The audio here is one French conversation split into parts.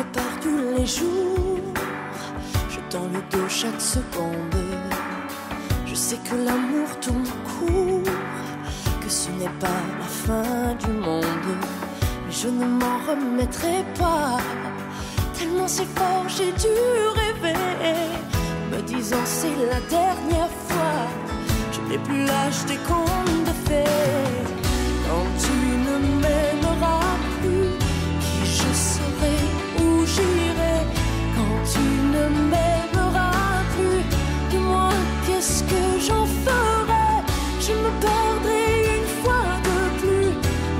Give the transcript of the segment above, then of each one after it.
prépare tous les jours. Je tends le dos chaque seconde. Je sais que l'amour tourne court, que ce n'est pas la fin du monde. Mais je ne m'en remettrai pas. Tellement c'est fort, j'ai dû rêver, me disant c'est la dernière fois. Je n'ai plus l'âge des contes de fées. Quand tu ne m'aimeras plus, qui je serai, où j'irai. Quand tu ne m'aimeras plus, dis-moi qu'est-ce que j'en ferai. Je me perdrai une fois de plus,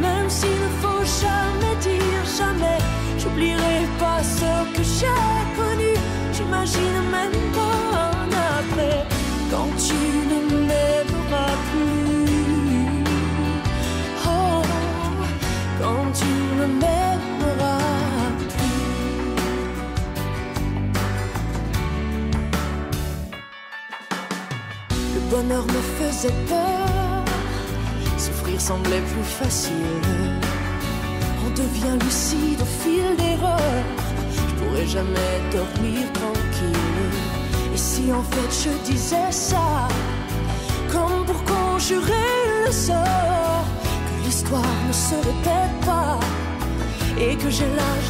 même s'il ne faut jamais dire jamais. J'oublierai pas ce que j'ai connu, j'imagine même pas un après. Quand tu ne m'aimeras plus, oh, quand tu ne m'aimeras plus. Le bonheur me faisait peur, souffrir semblait plus facile. On devient lucide au fil des heures. Je pourrais jamais dormir tranquille. Et si en fait je disais ça, comme pour conjurer le sort, que l'histoire ne se répète pas et que j'ai l'âge